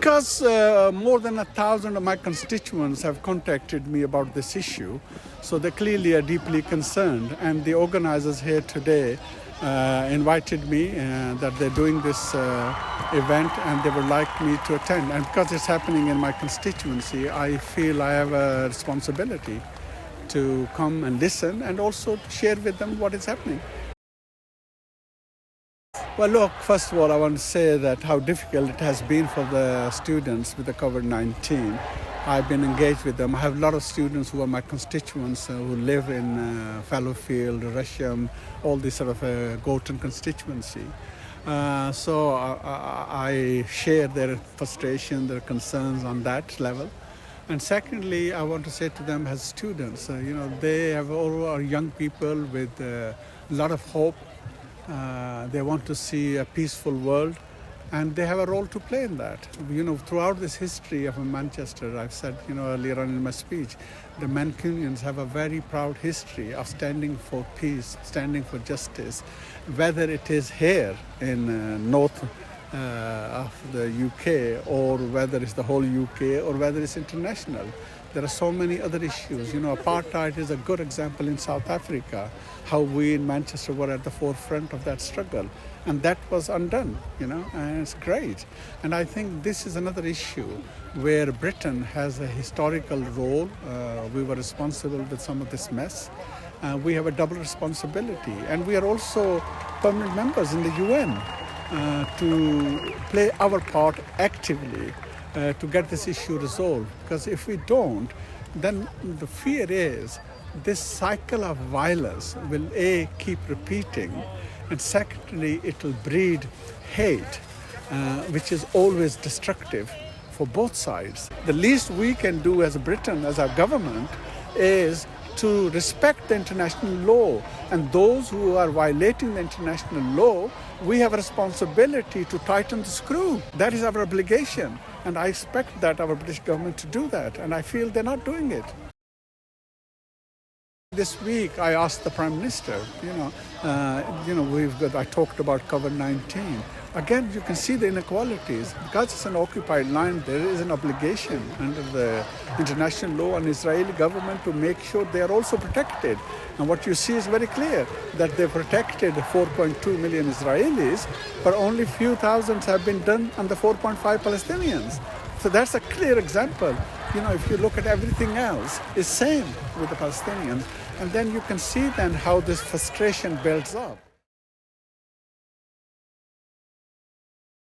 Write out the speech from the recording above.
Because more than 1,000 of my constituents have contacted me about this issue, so they clearly are deeply concerned. And the organizers here today invited me that they're doing this event and they would like me to attend. And because it's happening in my constituency, I feel I have a responsibility to come and listen and also to share with them what is happening. Well, look, first of all, I want to say that how difficult it has been for the students with the COVID-19. I've been engaged with them. I have a lot of students who are my constituents who live in Fallowfield, Resham, all this sort of Gorton constituency. So I share their frustration, their concerns on that level. And secondly, I want to say to them as students, they have all are young people with a lot of hope. They want to see a peaceful world, and they have a role to play in that. Throughout this history of Manchester, I've said, earlier on in my speech, the Mancunians have a very proud history of standing for peace, standing for justice, whether it is here in north of the UK, or whether it's the whole UK, or whether it's international. There are so many other issues. Apartheid is a good example in South Africa, how we in Manchester were at the forefront of that struggle. And that was undone, and it's great. And I think this is another issue where Britain has a historical role. We were responsible with some of this mess. We have a double responsibility. And we are also permanent members in the UN to play our part actively to get this issue resolved. Because if we don't, then the fear is this cycle of violence will keep repeating, and secondly, it will breed hate, which is always destructive for both sides. The least we can do as Britain, as our government, is to respect the international law, and those who are violating the international law, we have a responsibility to tighten the screw. That is our obligation, and I expect that our British government to do that, and I feel they're not doing it. This week, I asked the Prime Minister, I talked about COVID-19. Again, you can see the inequalities. Because it's an occupied land, there is an obligation under the international law on the Israeli government to make sure they are also protected. And what you see is very clear, that they've protected 4.2 million Israelis, but only a few thousands have been done on the 4.5 Palestinians. So that's a clear example. If you look at everything else, it's same with the Palestinians. And then you can see then how this frustration builds up.